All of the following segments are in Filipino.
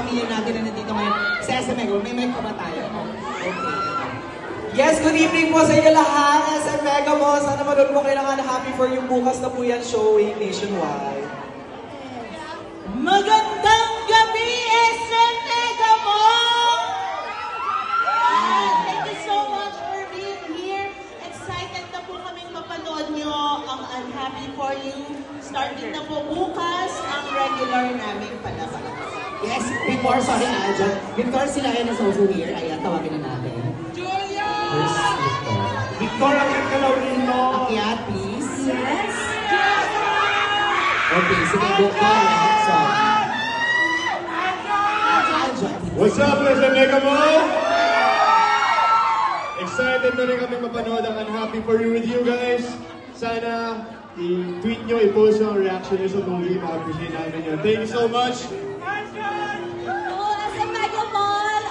pamilya natin na nandito ngayon sa SM Mega Mall. May mic pa ba tayo? Okay. Yes, good evening po sa inyo lahat. SM Mega Mall. Sana manood mo kailangan happy for you. Bukas na po yan showing nationwide. Magandang gabi, SM Mega Mall! Thank you so much for being here. Excited na po kaming mapanood nyo ang Unhappy For You. Starting na po bukas ang regular naming palaban. Yes, before sila yan is also here. Ayan, tawagin na natin. Julia! Victor, akyat ka daw rito. Akyat, please. Yes! Okay, sige, go ka. So, What's up, SM Mega Mall? Excited na rin kami mapanood ang Unhappy For You with you guys. Sana i-tweet nyo, i-post yung reaction nyo sa movie. Ma-appreciate namin yun. Thank you so much. SM Mega Mall,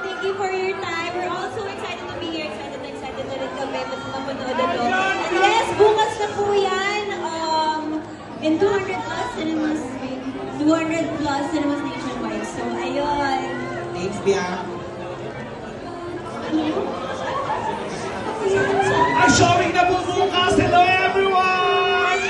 thank you for your time. We're also excited to be here. Excited na rin kami. Mas mapanood ito. And yes, bukas na po yan. In 200 plus cinemas nationwide. So, ayun. Thanks, Bia. Ang showing na po bukas! Hello everyone!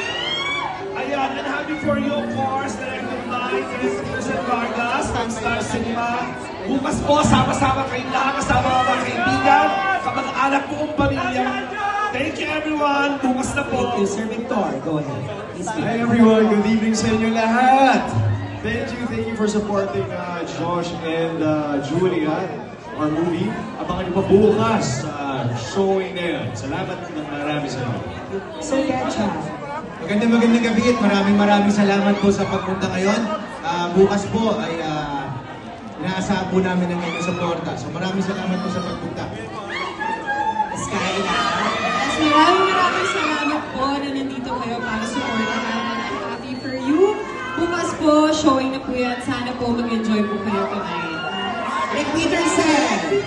Ayan, Unhappy For You, of course, directed by Christian Vargas ng Star Cinema. Bukas po, sama-sama kayong lahat, kasama mga kaibigan, kamag-anak buong pamilya. Thank you everyone! Bukas na po! Thank you, Sir Victor. Go ahead. Hi everyone, good evening sa inyo lahat. Thank you for supporting Josh and Julia, our movie. Abangan niyo pa bukas sa showing na yun. Salamat ng marami sa inyo. So, Gacha. Magandang gabi at maraming salamat po sa pagpunta ngayon. Bukas po ay inaasahan po namin ang inyong suporta. So maraming salamat po sa pagpunta. Skyla. Yes, maraming salamat po na nandito kayo para supportahan ang Happy For You. Bukas po, showing na po yan. Sana po mag-enjoy po kayo tonight. Rick Peterson!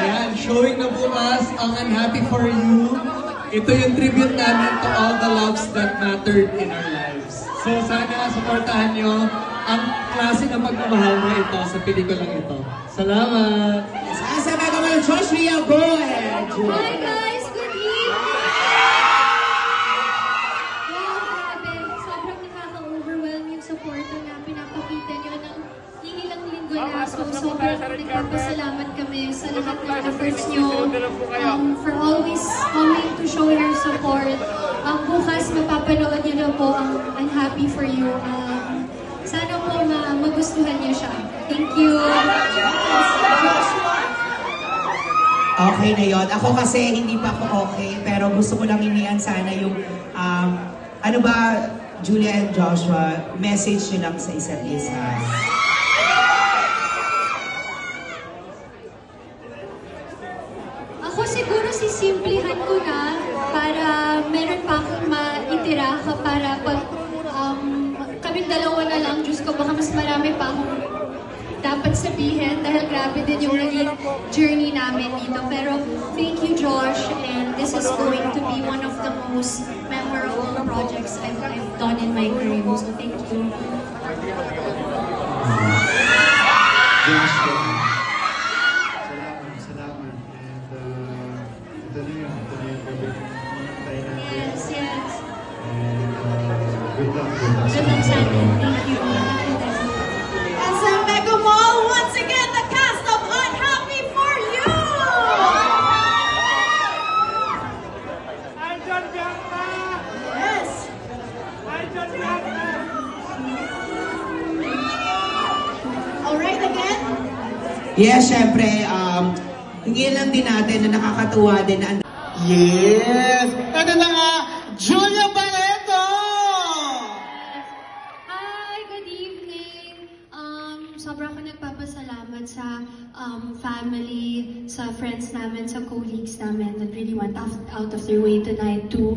Ayan, showing na bukas ang Unhappy For You. Ito yung tribute namin to all the loves that mattered in our lives. So sana supportahan nyo ang klase ng pagmamahal na ito sa pelikulang ito. Salamat! SM Mega Mall, Josh Ria, go ahead! Hi guys, good evening! Wow, grabe. Sobrang nakaka-overwhelm yung supporto na pinapakita nyo ng ilang linggo na. So, sobrang nagpapasalamat kami sa lahat ng efforts nyo. For always coming to show your support. Bukas, mapapanood nyo na po ang Unhappy For You. Sana po magustuhan niyo siya. Thank you! Okay na yun. Ako kasi hindi pa ako okay, pero gusto ko lang inian sana yung, ano ba, Julia and Joshua, message nyo lang sa isa't isa. Ako siguro sisimplihan ko na para meron pa akong maitira ka para pag kaming dalawa na lang, Diyos ko, baka mas marami pa akong dapat sabihin dahil grabe din yung naging journey namin dito. Pero thank you, Josh, and this is going to be one of the most memorable projects I've done in my career. So thank you. Salamat. And ito na yun gabi. Tayo natin. Yes, yes. And good luck. Good luck sa atin. Thank you. SM Mega Mall, once again, the cast of Unhappy For You! Yes! Alright again? Yes, syempre, hingin lang din natin na nakakatuwa din na yes! Ito na nga, Julia Barreto! Hi, good evening. Sobrang ako nagpapasalamat sa family, sa friends namin, sa colleagues namin that really went out of their way tonight to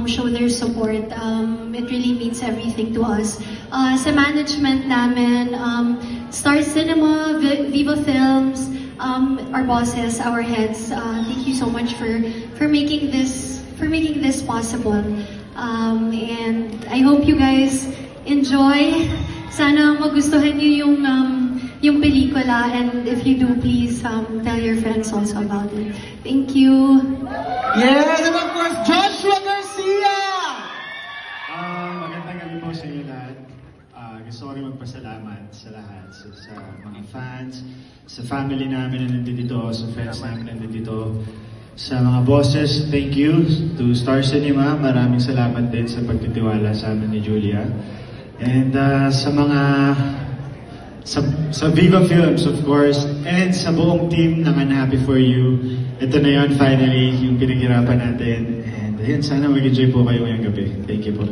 show their support. It really means everything to us. Sa management namin, Star Cinema, Viva Films, our bosses, our heads, thank you so much for making this possible. And I hope you guys enjoy. Sana magustuhan niyo yung sila, and if you do, please tell your friends also about it. Thank you. Yes, and of course, Joshua Garcia! Magandang gabi po sa inyo lahat. Gusto ko rin magpasalamat sa lahat, sa mga fans, sa family namin na nandito, sa friends namin na nandito, sa mga bosses, thank you. To Star Cinema, maraming salamat din sa pagtitiwala sa amin ni Julia. And sa Viva Films, of course, and sa buong team ng Unhappy For You, ito na yun, finally, yung pinaghirapan natin. And ayun, sana mag-enjoy po kayo ngayong gabi. Thank you po.